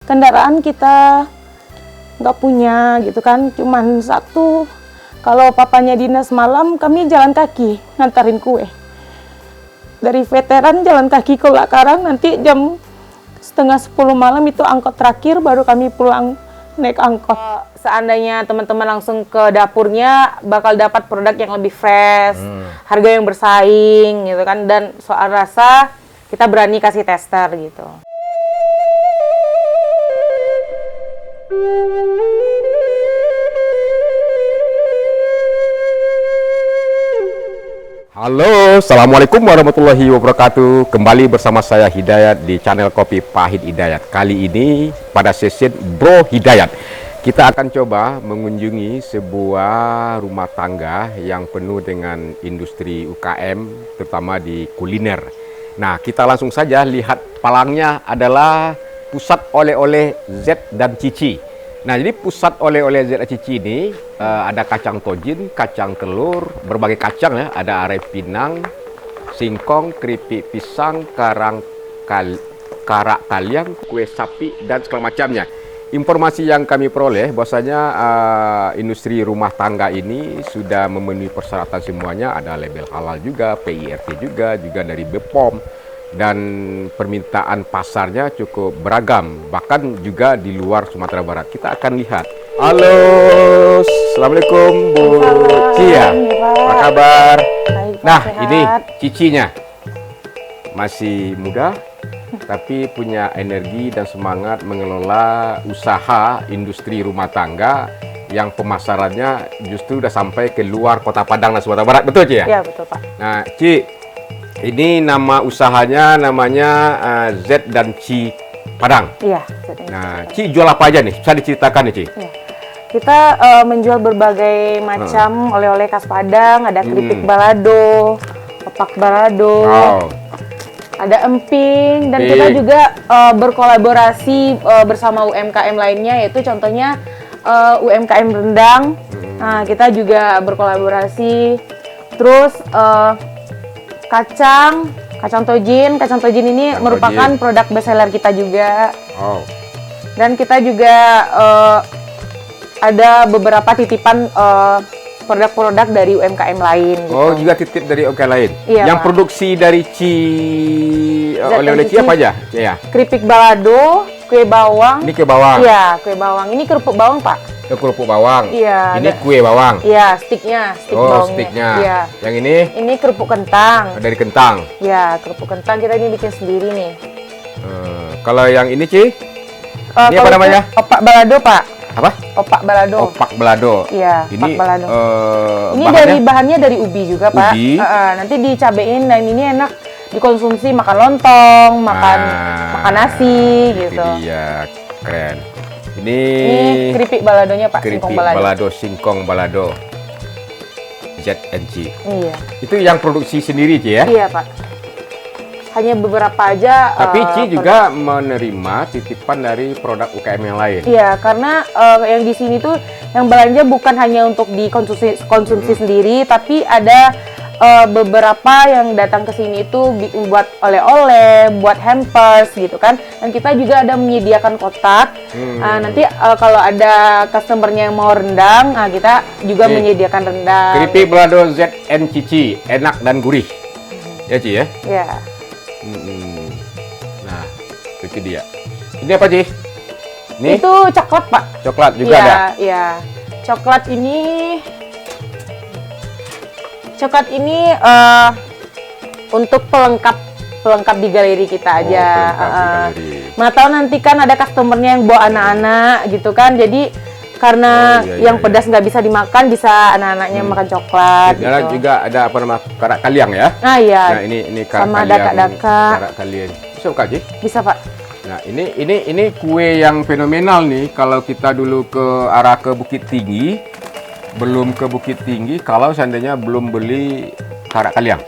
kendaraan kita nggak punya gitu kan, cuman satu. Kalau papanya dinas malam, kami jalan kaki ngantarin kue. Dari veteran jalan kaki ke Lakarang, nanti jam setengah 10 malam itu angkot terakhir, baru kami pulang naik angkot. Seandainya teman-teman langsung ke dapurnya, bakal dapat produk yang lebih fresh, harga yang bersaing gitu kan, dan soal rasa kita berani kasih tester gitu. Halo, Assalamualaikum warahmatullahi wabarakatuh. Kembali bersama saya Hidayat di channel Kopi Pahit Hidayat. Kali ini pada sesi Bro Hidayat, kita akan coba mengunjungi sebuah rumah tangga yang penuh dengan industri UKM, terutama di kuliner. Nah, kita langsung saja lihat palangnya adalah pusat oleh-oleh Z dan Cici. Nah, jadi pusat oleh-oleh Z dan Cici ini ada kacang tojin, kacang telur, berbagai kacang ya. Ada are pinang, singkong, keripik pisang, karak kaliang, kue sapi, dan segala macamnya. Informasi yang kami peroleh bahwasanya industri rumah tangga ini sudah memenuhi persyaratan semuanya. Ada label halal juga, PIRT juga dari BPOM. Dan permintaan pasarnya cukup beragam, bahkan juga di luar Sumatera Barat. Kita akan lihat. Halo, Assalamualaikum Bu Cia, apa kabar? Nah, ini Cicinya masih muda, tapi punya energi dan semangat mengelola usaha industri rumah tangga yang pemasarannya justru udah sampai ke luar Kota Padang dan Sumatera Barat, betul Ci ya? Iya, betul Pak. Nah, Ci, ini nama usahanya namanya Z dan Ci Padang. Iya. Nah, Ci jual apa aja nih? Bisa diceritakan nih, Ci? Iya. Kita menjual berbagai macam oleh-oleh khas Padang. Ada keripik balado, opak balado, ada emping, dan kita juga berkolaborasi bersama UMKM lainnya, yaitu contohnya UMKM rendang. Nah, kita juga berkolaborasi. Terus kacang tojin ini merupakan produk bestseller kita juga. Dan kita juga ada beberapa titipan produk-produk dari UMKM lain. Gitu. Juga titip dari UMKM lain. Iya, yang Pak. produksi dari Ci oleh-oleh Ci apa aja? Ya. Keripik balado, kue bawang. Ini kue bawang. Iya, kue bawang. Ini kerupuk bawang, Pak. Kerupuk bawang. Iya. Ini kue bawang. Iya, stik bawangnya. Stiknya. Iya. Yang ini? Ini kerupuk kentang. Dari kentang. Iya, kerupuk kentang kita ini bikin sendiri nih. Kalau yang ini, Ci? Ini apa namanya? Opak balado, Pak. Apa? Opak balado. Opak balado. Iya, ini, opak balado. Ini bahannya? bahannya dari ubi juga, Pak. Ubi. Nanti dicabein, dan ini enak dikonsumsi, makan lontong, makan nasi gitu. Iya, keren. Ini keripik baladonya, Pak. Keripik singkong balado. ZNC. Iya. Itu yang produksi sendiri, Ci ya? Iya, Pak. Hanya beberapa aja. Tapi Ci juga menerima titipan dari produk UKM yang lain. Iya, karena yang di sini tuh yang belanja bukan hanya untuk konsumsi sendiri, tapi ada beberapa yang datang ke sini itu buat oleh-oleh, buat hampers gitu kan. Dan kita juga ada menyediakan kotak. Nanti kalau ada customernya yang mau rendang, kita juga menyediakan rendang. Keripik balado ZNCC, enak dan gurih. Ya, Ci ya? Iya. Nah, itu dia. Ini apa, Ci? Ini? Itu coklat, Pak. Coklat juga ada? Iya. Coklat ini untuk pelengkap di galeri kita aja. Mana tahu nanti kan ada customernya yang bawa anak-anak gitu kan, jadi karena yang pedas nggak bisa dimakan, bisa anak-anaknya makan coklat. Gitu. Juga ada apa nama karak kaliang ya? Iya. Nah, ini karak sama kaliang. daka-daka. Karak kaliang. Bisa buka, Ci? Bisa, Pak. Nah, ini kue yang fenomenal nih kalau kita dulu ke arah ke Bukit Tinggi. Belum ke Bukit Tinggi kalau seandainya belum beli karak kaliang.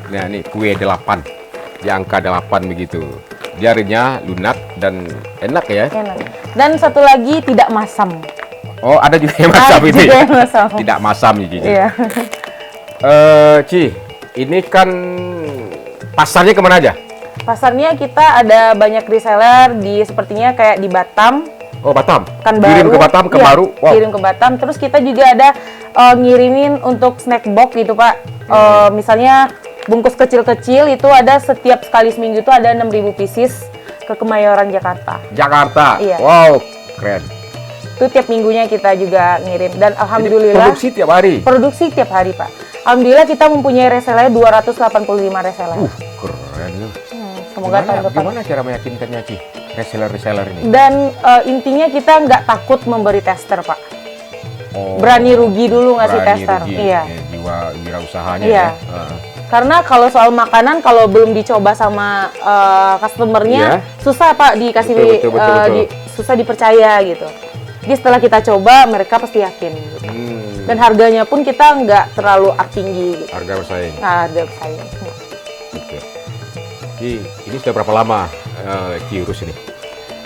Nah, ini kue 8. Di angka 8 begitu. Dia renyah, lunak, dan enak ya. Enak. Dan satu lagi tidak masam. Ada juga yang masam ini. Juga yang masam. Tidak masam nih, Ci. Iya. Ci, ini kan pasarnya kemana aja? Pasarnya kita ada banyak reseller di sepertinya kayak di Batam. Oh, Batam. Kan Kirim baru, ke Batam, ke iya, baru. Wow. Kirim ke Batam. Terus kita juga ada ngirimin untuk snack box gitu, Pak. Misalnya bungkus kecil-kecil itu ada setiap sekali seminggu itu ada 6.000 pieces ke Kemayoran Jakarta. Jakarta. Iya. Wow, keren. Itu tiap minggunya kita juga ngirim dan alhamdulillah Produksi tiap hari. produksi tiap hari, Pak. Alhamdulillah kita mempunyai reseller 285 reseller. Keren loh. Semoga tahun depan. Gimana cara meyakinkannya, Ci? Reseller ini. Dan intinya kita nggak takut memberi tester, Pak. Oh, Berani rugi dulu ngasih berani tester. rugi. Iya. Jiwa wirausahanya Iya. ya. Karena kalau soal makanan kalau belum dicoba sama customernya susah, Pak, dikasih Betul. susah dipercaya gitu. Jadi setelah kita coba mereka pasti yakin. Gitu. Dan harganya pun kita nggak terlalu tinggi. Gitu. Harga bersaing. Nah, harga bersaing. Oke. Ci, ini sudah berapa lama Ci urus ini?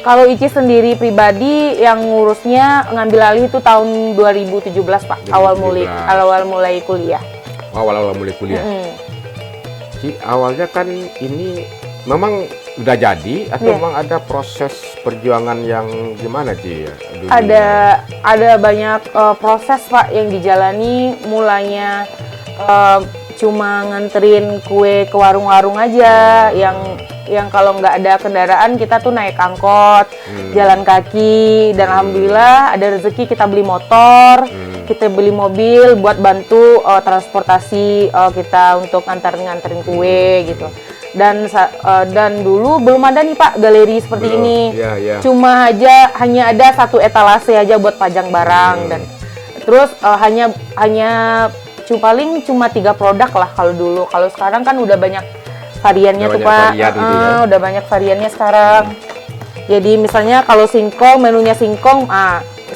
Kalau Ici sendiri pribadi yang ngurusnya ngambil alih itu tahun 2017, Pak. 2017. Awal mulai kuliah. Awal-awal mulai kuliah. Ci, awalnya kan ini memang udah jadi atau memang ada proses perjuangan yang gimana, Ci? Ada banyak proses, Pak, yang dijalani. Mulanya cuma nganterin kue ke warung-warung aja, yang kalau nggak ada kendaraan kita tuh naik angkot, jalan kaki, dan alhamdulillah ada rezeki kita beli motor, kita beli mobil buat bantu transportasi kita untuk nganterin kue gitu. Dan dulu belum ada nih, Pak, galeri seperti ini. Hanya ada satu etalase aja buat pajang barang dan terus hanya paling cuma 3 produk lah kalau dulu. Kalau sekarang kan udah banyak variannya tuh, Pak. Udah banyak variannya sekarang. Jadi misalnya kalau singkong, menunya singkong,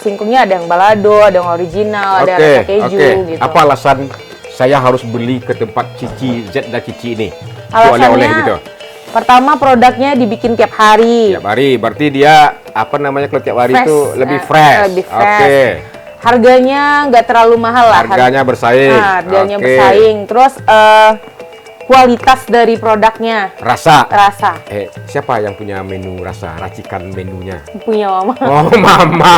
singkongnya ada yang balado, ada yang original, ada yang keju gitu. Apa alasan saya harus beli ke tempat Cici Z dan Cici ini? Alasannya Oleh-oleh gitu. Pertama, produknya dibikin tiap hari. Tiap hari, berarti dia kalau tiap hari itu lebih fresh. Lebih fresh. Harganya nggak terlalu mahal lah. Harganya bersaing. Harganya bersaing. Terus kualitas dari produknya. Rasa. Siapa yang punya menu rasa? Racikan menunya. Punya Mama. Oh, Mama.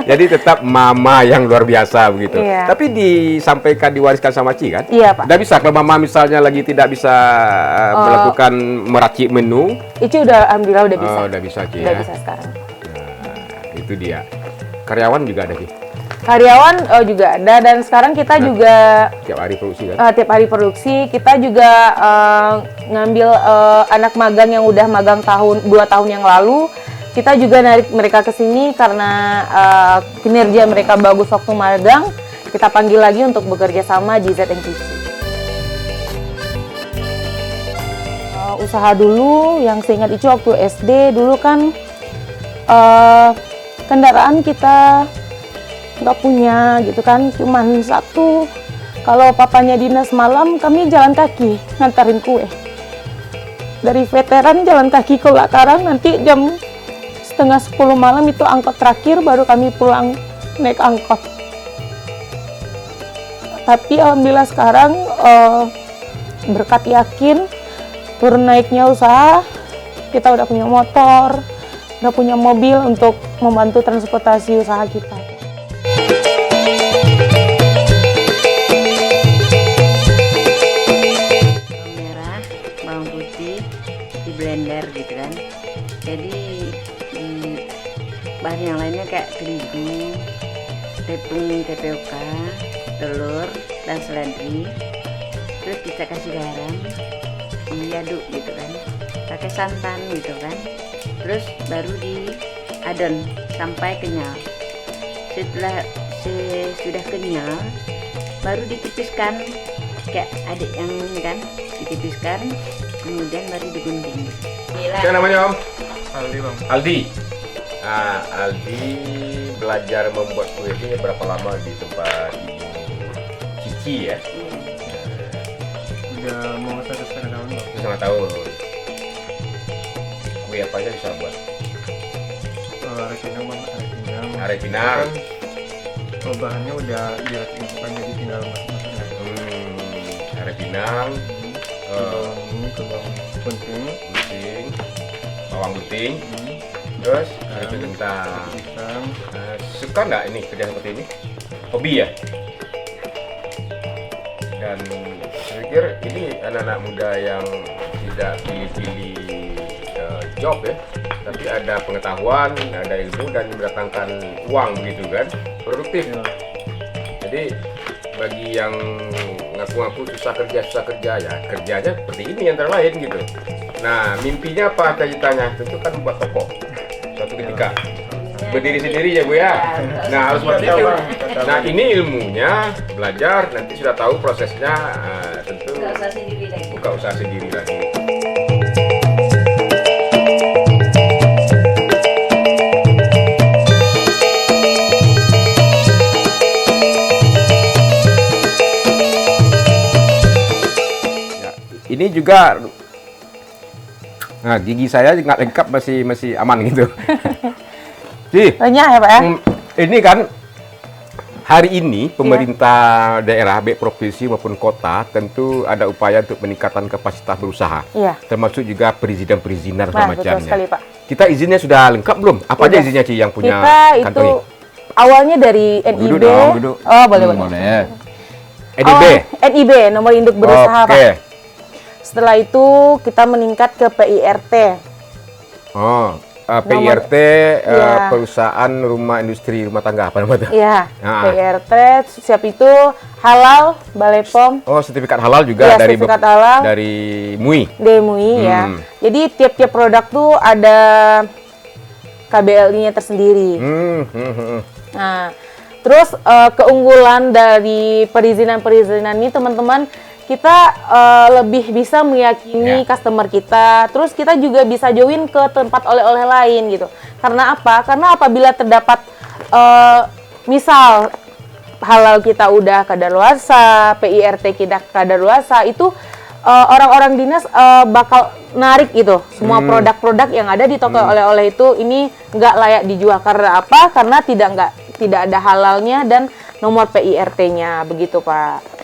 Jadi tetap Mama yang luar biasa begitu. Iya. Tapi disampaikan, diwariskan sama Ci kan? Iya, Pak. Udah bisa kalau Mama misalnya lagi tidak bisa melakukan meracik menu. Itu alhamdulillah udah bisa. Udah bisa, Ci. Udah bisa sekarang. Nah, itu dia. Karyawan juga ada, Ci? Karyawan juga ada, dan sekarang kita juga tiap hari produksi kan? Tiap hari produksi. Kita juga ngambil anak magang yang udah magang 2 tahun yang lalu. Kita juga narik mereka ke sini karena kinerja mereka bagus waktu magang. Kita panggil lagi untuk bekerja sama di ZNCC. Usaha dulu yang saya ingat itu waktu SD dulu kan kendaraan kita nggak punya gitu kan, cuman satu. Kalau papanya dinas malam, kami jalan kaki ngantarin kue dari veteran, jalan kaki ke Lakaran. Nanti jam setengah 10 malam itu angkot terakhir, baru kami pulang naik angkot. Tapi alhamdulillah sekarang berkat yakin turun naiknya usaha, kita udah punya motor, udah punya mobil untuk membantu transportasi usaha kita. Blender gitu kan. Jadi bahan yang lainnya kayak terigu, tepung tapioka, telur dan seledri. Terus kita kasih garam, diaduk gitu kan, pakai santan gitu kan. Terus baru diadon sampai kenyal. Setelah sudah kenyal, baru ditipiskan kayak adik yang ini kan, ditipiskan. Kemudian baru digunting. Siapa namanya, Om? Aldi, Bang. Aldi. Nah, Aldi belajar membuat kue ini berapa lama di tempat Cici ya? Udah mau 1,5 tahun, Bang. 1,5 tahun. Kue apa aja bisa buat? Arek Pinang, Bang. Arek Pinang. Kan, bahannya udah diracik, jadi tinggal masak. Arek Pinang. Ini ke bawang penting. putih, bawang putih, terus keripik kentang. Pisang. Suka nggak ini kerja seperti ini? Hobi ya? Dan saya pikir ini anak-anak muda yang tidak pilih-pilih job ya, tapi ada pengetahuan, ada ilmu dan mendatangkan uang begitu kan, produktif. Ya. Jadi bagi yang ngaku-ngaku susah kerja ya kerjanya seperti ini antara lain gitu. Nah mimpinya apa, cita-citanya? Tentu kan buat toko suatu ketika berdiri sendiri ya Bu ya. Nah harus seperti itu. Nah ini ilmunya belajar, nanti sudah tahu prosesnya, tentu buka usaha sendiri lagi. Ini juga, nah gigi saya nggak lengkap, masih aman gitu. Ji, Banyak ya Pak ya? ini kan hari ini pemerintah daerah, baik provinsi maupun kota, tentu ada upaya untuk peningkatan kapasitas berusaha. Iya. Termasuk juga perizinan-perizinan Nah, betul semacamnya. sekali Pak. Kita izinnya sudah lengkap belum? Apa aja Udah. izinnya Ci yang punya Kita kantor itu ini? awalnya dari NIB. Duduk dong, duduk. Oh boleh boleh. Boleh. EDB. Oh, NIB, nomor induk berusaha Oke. Pak. Setelah itu kita meningkat ke PIRT. Oh, PIRT, Iya. perusahaan rumah industri rumah tangga, apa namanya? Iya, Ah. PIRT. Siap itu halal, Balai POM, Oh, sertifikat halal juga Iya, dari sertifikat halal. dari MUI. DMUI ya. Hmm. Jadi tiap-tiap produk tuh ada KBLI-nya tersendiri. Nah, terus keunggulan dari perizinan-perizinan ini teman-teman, kita lebih bisa meyakini customer kita. Terus kita juga bisa join ke tempat oleh-oleh lain gitu. Karena apa? Karena apabila terdapat misal halal kita udah kadaluarsa, PIRT kita kadaluarsa, itu orang-orang dinas bakal narik gitu semua produk-produk yang ada di toko oleh-oleh itu ini nggak layak dijual. Karena apa? Karena tidak ada halalnya dan nomor PIRT-nya begitu Pak.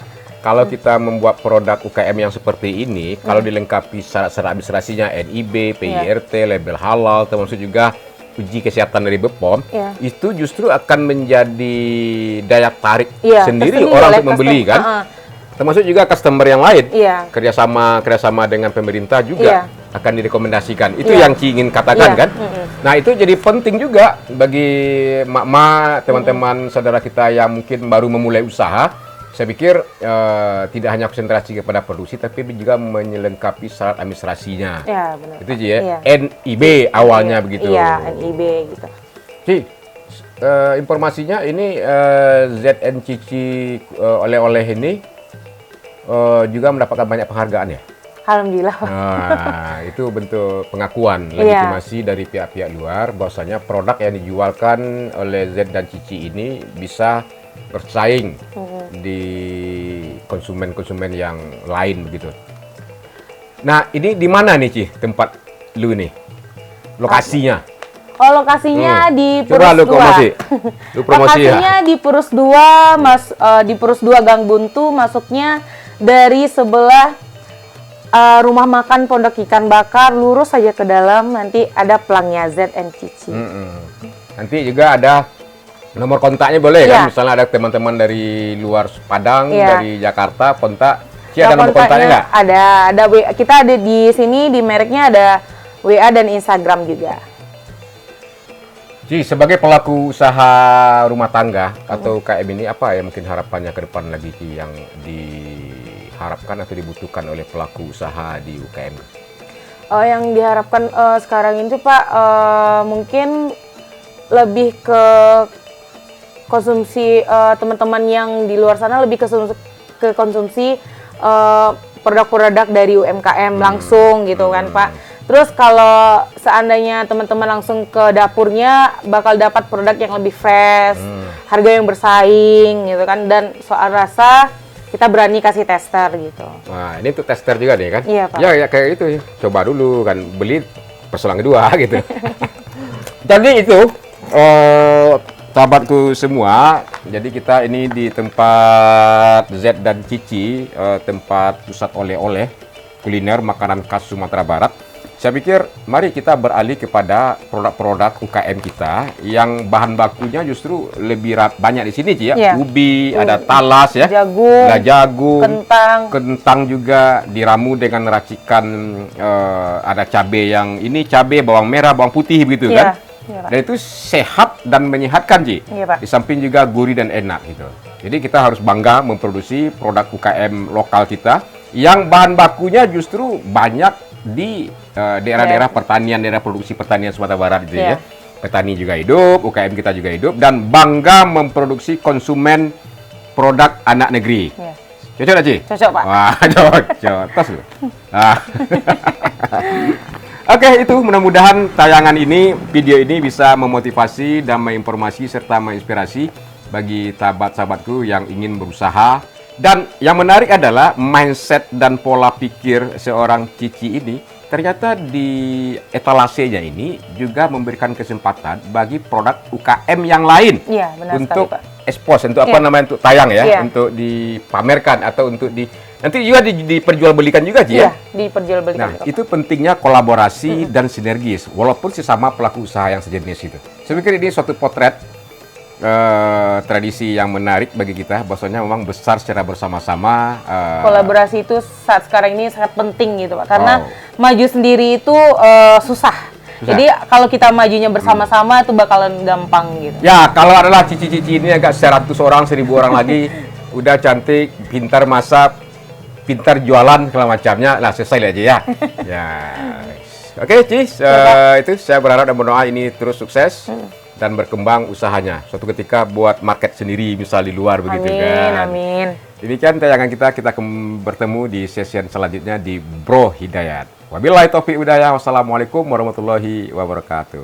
Kalau kita membuat produk UKM yang seperti ini, kalau dilengkapi syarat-syarat administrasinya NIB, PIRT, label halal, termasuk juga uji kesehatan dari BPOM, itu justru akan menjadi daya tarik sendiri orang untuk membeli kan. Termasuk juga customer yang lain, kerjasama dengan pemerintah juga akan direkomendasikan. Itu yang Ci ingin katakan kan. Nah itu jadi penting juga bagi mak-mak, teman-teman saudara kita yang mungkin baru memulai usaha. Saya pikir tidak hanya konsentrasi kepada produksi, tapi juga menyelengkapi syarat administrasinya. Ya, benar. Itu Ci ya. NIB awalnya begitu. Iya, NIB gitu. Ci, informasinya ini ZNCC oleh-oleh ini juga mendapatkan banyak penghargaan ya? Alhamdulillah. Nah, itu bentuk pengakuan legitimasi dari pihak-pihak luar bahwasanya produk yang dijualkan oleh Z dan Cici ini bisa bersaing di konsumen-konsumen yang lain begitu. Nah, ini di mana nih Ci tempat lu nih? Lokasinya? Oh, lokasinya di Coba Purus lu 2. promosi. Lu promosi Lokasinya di Purus 2, di Purus 2 Gang Buntu, masuknya dari sebelah rumah makan Pondok Ikan Bakar, lurus saja ke dalam, nanti ada pelangnya ZNCC. Nanti juga ada nomor kontaknya boleh kan? Misalnya ada teman-teman dari luar Padang, dari Jakarta, kontak. Ci ada nomor kontaknya nggak? Ada kita ada di sini, di mereknya ada WA dan Instagram juga. Ci, sebagai pelaku usaha rumah tangga atau UKM ini, apa ya mungkin harapannya ke depan lagi Ci yang diharapkan atau dibutuhkan oleh pelaku usaha di UKM? Yang diharapkan sekarang itu Pak, mungkin lebih ke konsumsi teman-teman yang di luar sana, lebih ke konsumsi produk-produk dari UMKM langsung gitu kan Pak. Terus kalau seandainya teman-teman langsung ke dapurnya bakal dapat produk yang lebih fresh, harga yang bersaing gitu kan, dan soal rasa kita berani kasih tester gitu. Nah, ini untuk tester juga nih kan? Iya, Pak. Ya kayak itu ya. Coba dulu kan, beli persoalan kedua gitu. Jadi itu sahabatku semua, jadi kita ini di tempat Z dan Cici, tempat pusat oleh-oleh kuliner makanan khas Sumatera Barat. saya pikir mari kita beralih kepada produk-produk UKM kita yang bahan bakunya justru lebih banyak di sini, Ci, ya. Iya. Ubi, ada talas ya. Jagung, Ada jagung, kentang juga diramu dengan racikan ada cabai yang ini cabai bawang merah, bawang putih begitu Iya. kan. Iya, Pak. Dan itu sehat dan menyehatkan, Ci. Iya, Pak. Di samping juga gurih dan enak gitu. Jadi kita harus bangga memproduksi produk UKM lokal kita yang bahan bakunya justru banyak di daerah-daerah pertanian, daerah produksi pertanian Sumatera Barat itu ya. Petani juga hidup, UKM kita juga hidup, dan bangga memproduksi konsumen produk anak negeri. Iya. Cocok nggak, Ci? Cocok, Pak. Wah, cocok. Tos lu. Ah. Oke, itu mudah-mudahan tayangan ini, video ini bisa memotivasi dan menginformasi serta menginspirasi bagi sahabat-sahabatku yang ingin berusaha. Dan yang menarik adalah mindset dan pola pikir seorang Cici ini ternyata di etalasenya ini juga memberikan kesempatan bagi produk UKM yang lain Iya, benar untuk sekali, Pak. expose, untuk apa Iya. namanya, untuk tayang ya, Iya. untuk dipamerkan atau untuk nanti juga diperjualbelikan juga, Ci, Iya, ya. diperjualbelikan. Nah, juga, itu pentingnya kolaborasi dan sinergis, walaupun sesama pelaku usaha yang sejenis itu. Saya pikir ini suatu potret tradisi yang menarik bagi kita, bahwasanya memang besar secara bersama-sama. Kolaborasi itu saat sekarang ini sangat penting gitu, Pak. Karena maju sendiri itu susah. Jadi kalau kita majunya bersama-sama itu bakalan gampang gitu. Ya, kalau adalah cici-cici ini agak 100 orang, 1000 orang lagi, udah cantik, pintar masak, pintar jualan, segala macamnya, lah selesai aja ya. Ya. Oke, Ci, itu saya berharap dan berdoa ini terus sukses dan berkembang usahanya. Suatu ketika buat market sendiri, misal di luar begitu kan. Amin. Demikian tayangan kita bertemu di session selanjutnya di Bro Hidayat. Wabillahi taufiq hidayah. Wassalamualaikum warahmatullahi wabarakatuh.